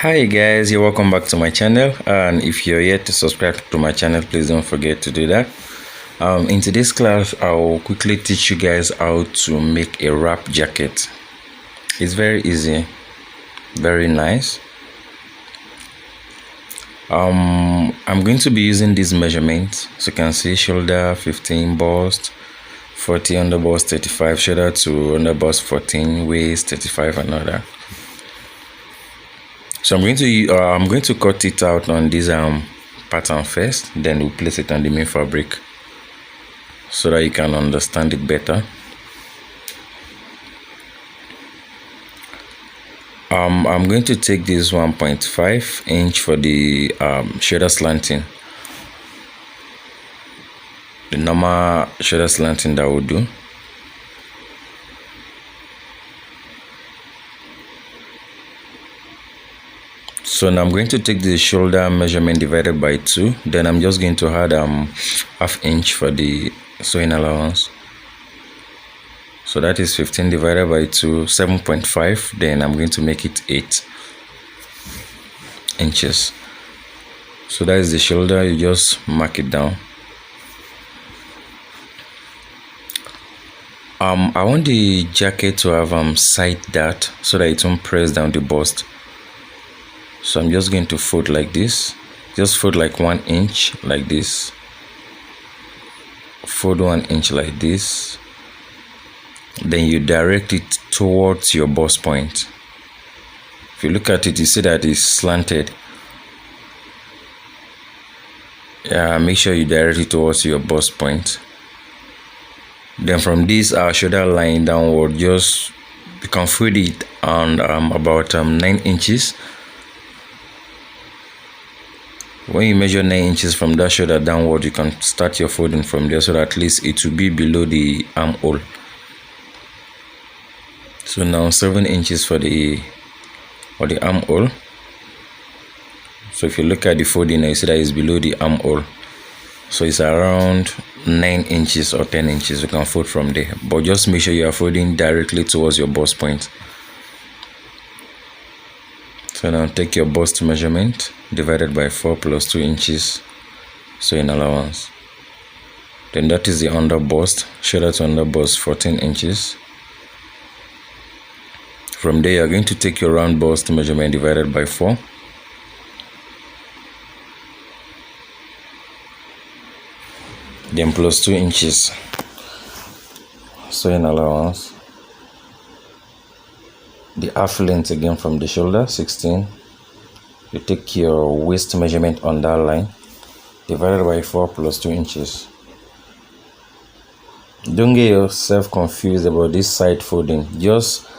Hi guys, you're welcome back to my channel, and if you're yet to subscribe to my channel, please don't forget to do that. In today's class, I'll quickly teach you guys how to make a wrap jacket. It's very easy, very nice. I'm going to be using these measurements. So you can see shoulder 15, bust 40, under bust 35, shoulder to under bust 14, waist 35, and all that. So I'm going to cut it out on this pattern first, then we'll place it on the main fabric so that you can understand it better. I'm going to take this 1.5 inch for the shoulder slanting, the normal shoulder slanting that will do. So now I'm going to take the shoulder measurement divided by 2. Then I'm just going to add half inch for the sewing allowance. So that is 15 divided by 2, 7.5. Then I'm going to make it 8 inches. So that is the shoulder. You just mark it down. I want the jacket to have side dart so that it won't press down the bust. So I'm just going to fold like this. Just fold like 1 inch like this. Fold 1 inch like this. Then you direct it towards your bust point. If you look at it, you see that it's slanted. Make sure you direct it towards your bust point. Then from this shoulder line downward, you can fold it on about 9 inches. When you measure 9 inches from that shoulder downward, you can start your folding from there so that at least it will be below the armhole. So now 7 inches for the armhole. So if you look at the folding, you see that it's below the armhole. So it's around 9 inches or 10 inches. You can fold from there, but just make sure you are folding directly towards your bust point. So now take your bust measurement divided by 4 plus 2 inches sewing allowance. Then that is the under bust, shoulder to under bust 14 inches. From there, you're going to take your round bust measurement divided by 4. Then plus 2 inches sewing allowance. The half length again from the shoulder, 16. You take your waist measurement on that line, divided by 4 plus 2 inches. Don't get yourself confused about this side folding. Just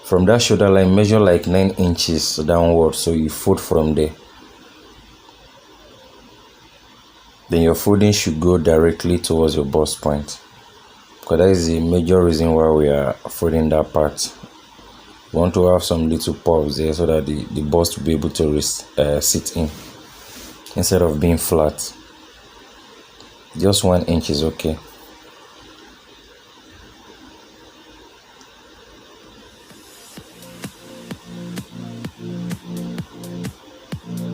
from that shoulder line, measure like 9 inches downward, so you fold from there. Then your folding should go directly towards your bust point, because that is the major reason why we are folding that part. We want to have some little puffs there so that the bust will be able to sit in instead of being flat. Just 1 inch is okay.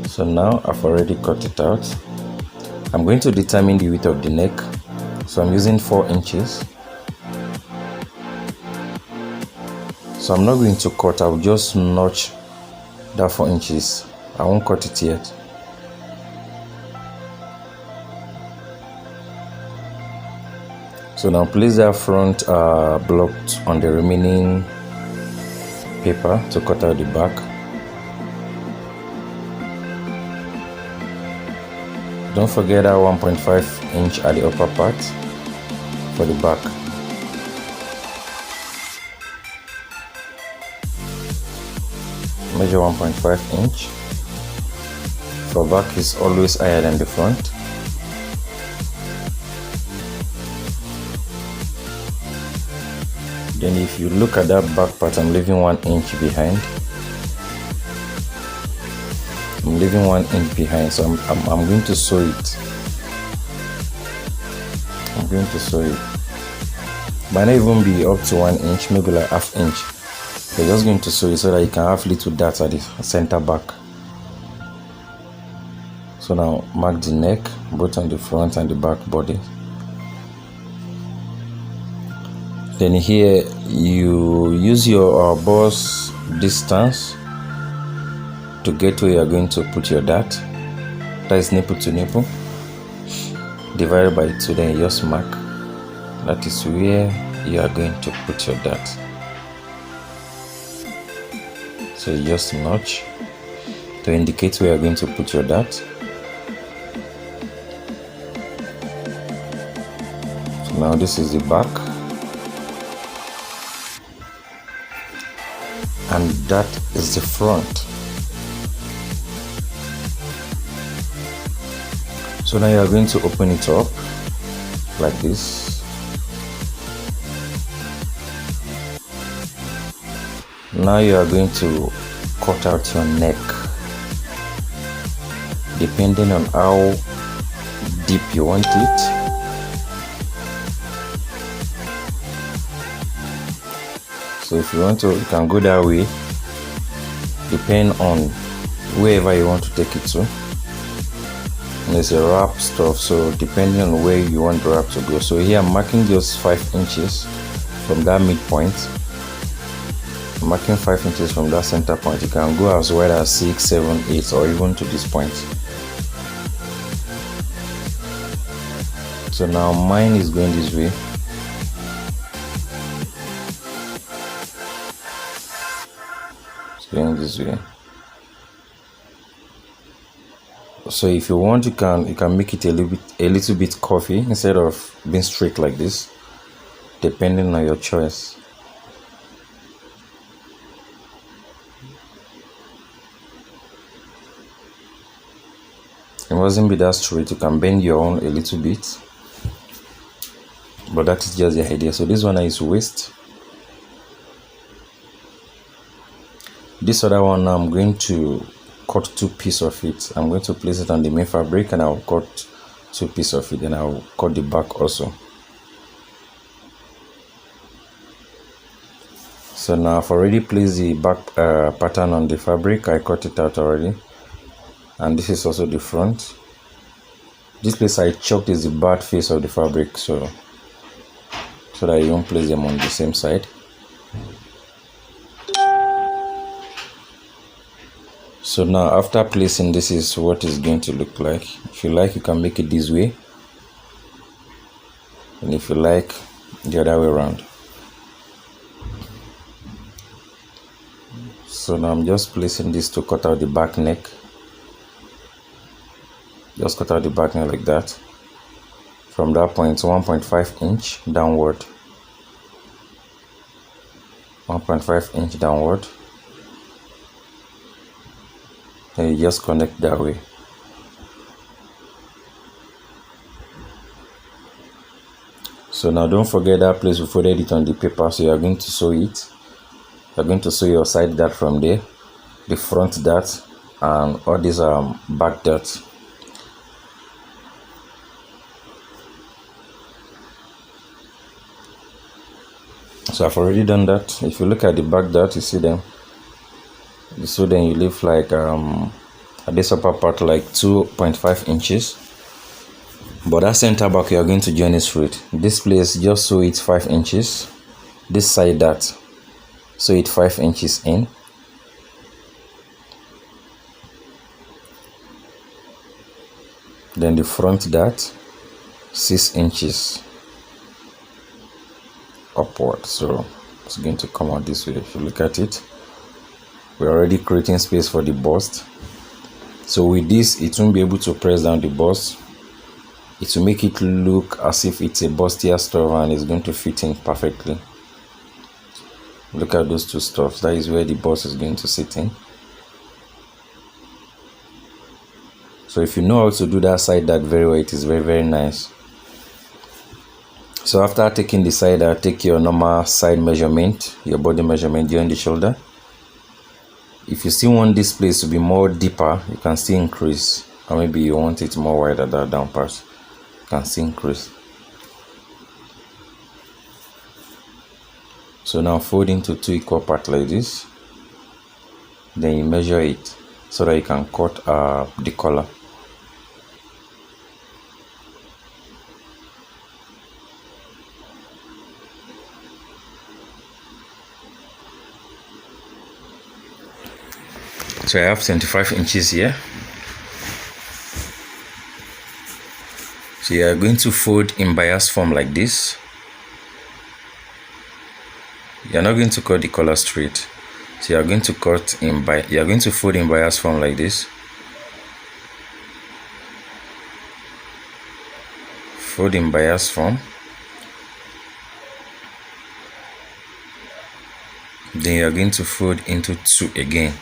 So now I've already cut it out. I'm going to determine the width of the neck. So I'm using 4 inches. So I'm not going to cut, I'll just notch that 4 inches. I won't cut it yet. So now place that front block on the remaining paper to cut out the back. Don't forget that 1.5 inch at the upper part for the back. Measure 1.5 inch. For back is always higher than the front. Then if you look at that back part, I'm leaving 1 inch behind. I'm leaving 1 inch behind, so I'm going to sew it. I'm going to sew it. Might not even be up to 1 inch, maybe like half inch. You're just going to sew it so that you can have little darts at the center back. So now mark the neck, both on the front and the back body. Then here you use your bust distance to get where you are going to put your dart. That is nipple to nipple. Divided by 2, then you just mark. That is where you are going to put your dart. So you just notch to indicate where you are going to put your dart. So now this is the back, and that is the front. So now you are going to open it up like this. Now you are going to cut out your neck, depending on how deep you want it. So if you want to, you can go that way, depending on wherever you want to take it to. And there's a wrap stuff, so depending on where you want the wrap to go. So here I'm marking just 5 inches from that midpoint. I'm marking 5 inches from that center point. You can go as wide as 6, 7, 8, or even to this point. So now mine is going this way. It's going this way. So if you want, you can make it a little bit curvy instead of being straight like this, depending on your choice. It mustn't be that straight. You can bend your own a little bit, but that is just the idea. So this one is waist. This other one now I'm going to cut 2 pieces of it. I'm going to place it on the main fabric, and I'll cut 2 pieces of it, and I'll cut the back also. So now I've already placed the back pattern on the fabric. I cut it out already, and this is also the front. This place I chalked is the bad face of the fabric, so that you don't place them on the same side. So now after placing, this is what it's going to look like. If you like, you can make it this way, and if you like, the other way around. So now I'm just placing this to cut out the back neck. Just cut out the back neck like that. From that point, 1.5 inch downward. 1.5 inch downward. And you just connect that way. So now don't forget that place we folded it on the paper, so you are going to sew it. You are going to sew your side dart from there, the front dart, and all these back darts. So I've already done that. If you look at the back dart, you see them. So then you leave like at this upper part like 2.5 inches, but that center back you are going to join it straight. This place, just sew it 5 inches. This side dart, sew it 5 inches in. Then the front dart, 6 inches upward. So it's going to come out this way. If you look at it, we're already creating space for the bust. So with this, it won't be able to press down the bust. It will make it look as if it's a bustier stuff, and it's going to fit in perfectly. Look at those two stuffs. That is where the bust is going to sit in. So if you know how to do that side dart very well, it is very, very nice. So after taking the side dart, take your normal side measurement, your body measurement during the shoulder. If you still want this place to be more deeper, you can still increase. Or maybe you want it more wider, that down part, you can still increase. So now fold into 2 equal parts like this. Then you measure it so that you can cut the collar. So I have 25 inches here. So you are going to fold in bias form like this. You are not going to cut the collar straight. So you are going to fold in bias form like this. Fold in bias form. Then you are going to fold into 2 again.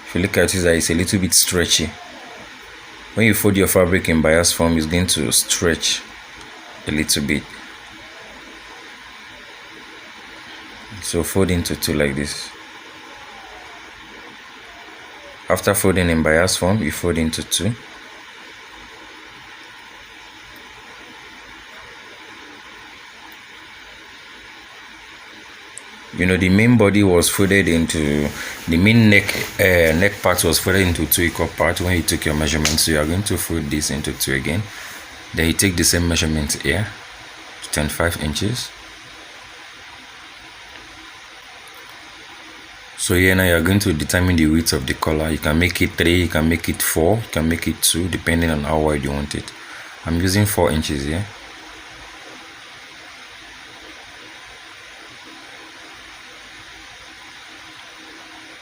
If you look at it, it's a little bit stretchy. When you fold your fabric in bias form, it's going to stretch a little bit. So fold into 2 like this. After folding in bias form, you fold into 2. You know, the main body was folded into the main neck part was folded into 2 equal parts when you took your measurement. So you are going to fold this into 2 again. Then you take the same measurement here, 25 inches. So here now you are going to determine the width of the collar. You can make it 3, you can make it 4, you can make it 2, depending on how wide you want it. I'm using 4 inches here.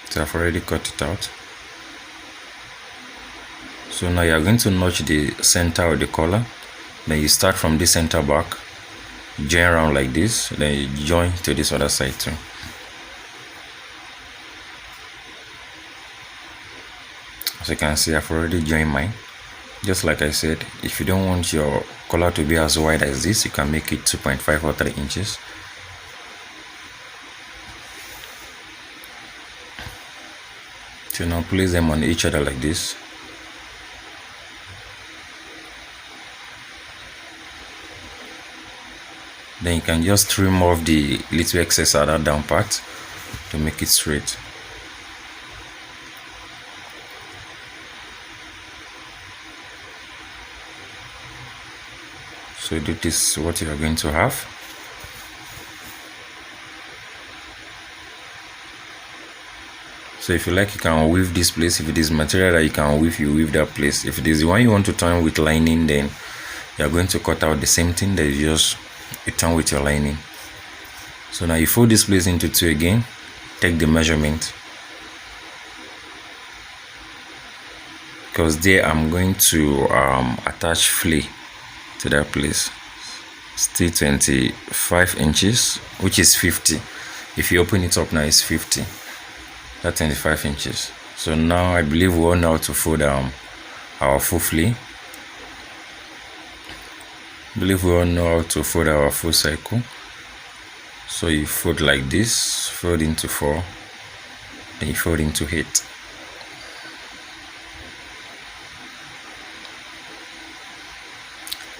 So I've already cut it out. So now you are going to notch the center of the collar. Then you start from this center back, join around like this, then you join to this other side too. As you can see, I've already joined mine. Just like I said, if you don't want your collar to be as wide as this, you can make it 2.5 or 3 inches. So now place them on each other like this. Then you can just trim off the little excess at that down part to make it straight. So this is what you are going to have. So if you like, you can weave this place. If it is material that you can weave, you weave that place. If it is the one you want to turn with lining, then you are going to cut out the same thing that you just turn with your lining. So now you fold this place into 2 again. Take the measurement, because there I'm going to attach flea to that place. Still 25 inches, which is 50. If you open it up now, it's 50. That's 25 inches. So now I believe we all know how to fold our full flea. I believe we all know how to fold our full cycle. So you fold like this, fold into 4, then you fold into 8.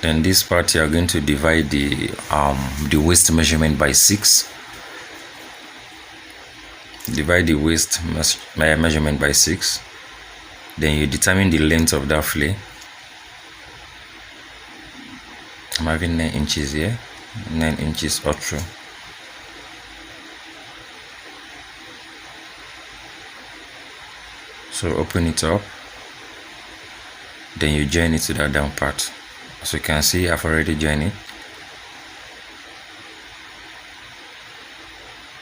Then this part you are going to divide the waist measurement by 6. Divide the waist measurement by 6. Then you determine the length of that flea. I'm having 9 inches here, 9 inches all through. So open it up, then you join it to that down part. As you can see, I've already joined it.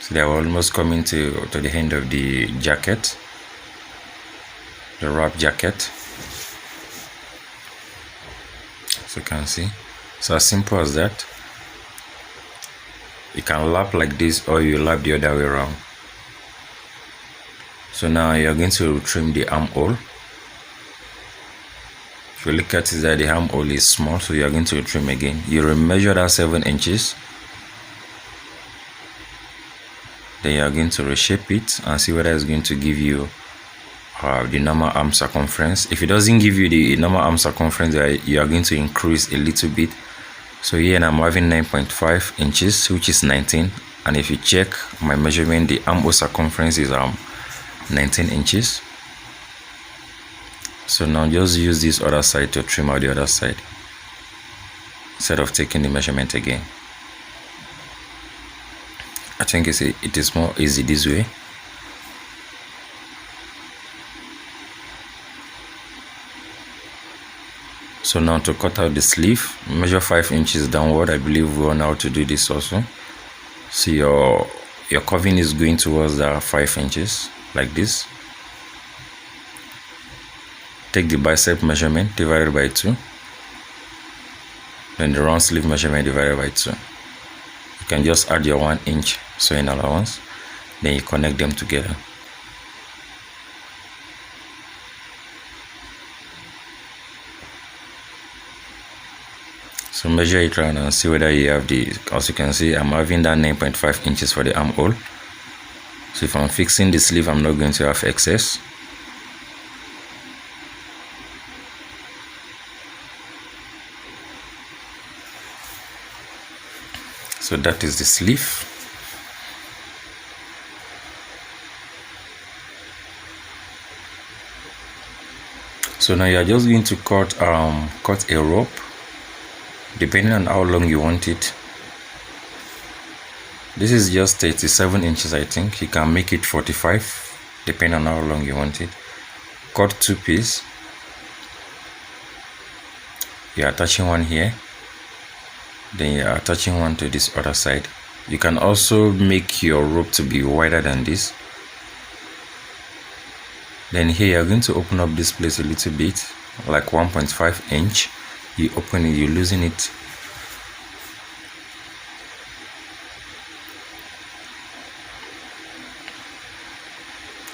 So they are almost coming to the end of the jacket, the wrap jacket. So you can see, so as simple as that. You can lap like this, or you lap the other way around. So now you're going to trim the armhole. If you look at it, that the armhole is small, so you're going to trim again. You measure that 7 inches. Then you are going to reshape it and see whether it's going to give you the normal arm circumference. If it doesn't give you the normal arm circumference, you are going to increase a little bit. So here I'm having 9.5 inches, which is 19. And if you check my measurement, the armhole circumference is 19 inches. So now just use this other side to trim out the other side instead of taking the measurement again. I think it is more easy this way. So now to cut out the sleeve, measure 5 inches downward. I believe we all know how to do this also. So your curving is going towards the 5 inches like this. Take the bicep measurement divided by 2, then the round sleeve measurement divided by 2. You can just add your 1 inch sewing allowance, then you connect them together. So measure it around and see whether you have the, as you can see, I'm having that 9.5 inches for the armhole. So if I'm fixing the sleeve, I'm not going to have excess. So that is the sleeve. So now you are just going to cut a rope depending on how long you want it. This is just 37 inches, I think. You can make it 45 depending on how long you want it. Cut 2 pieces. You are attaching one here, then you are attaching one to this other side. You can also make your rope to be wider than this. Then here you are going to open up this place a little bit, like 1.5 inch. You open it, you loosen it.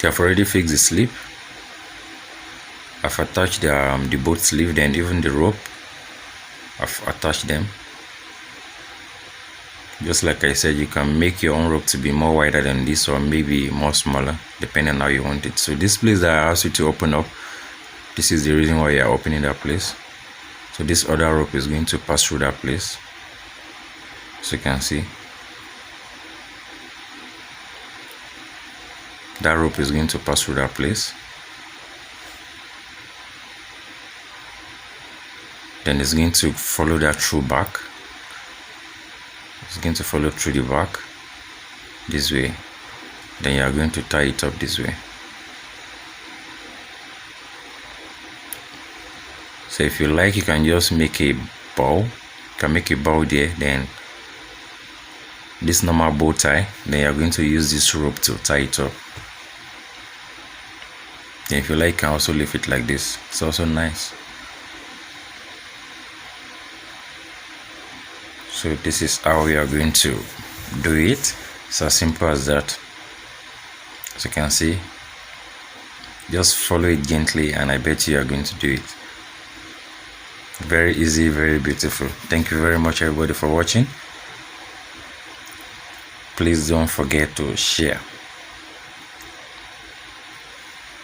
You have already fixed the sleeve. I've attached the both sleeve, then even the rope. I've attached them. Just like I said, you can make your own rope to be more wider than this or maybe more smaller depending on how you want it. So this place that I asked you to open up, this is the reason why you are opening that place. So this other rope is going to pass through that place, so you can see that rope is going to pass through that place. Then it's going to follow that through back. It's going to follow through the back this way. Then you are going to tie it up this way. So if you like, you can just make a bow. You can make a bow there, then this normal bow tie. Then you are going to use this rope to tie it up. Then if you like, you can also leave it like this. It's also nice. So this is how we are going to do it. It's as simple as that. As you can see, just follow it gently and I bet you are going to do it. Very easy, very beautiful. Thank you very much everybody for watching. Please don't forget to share.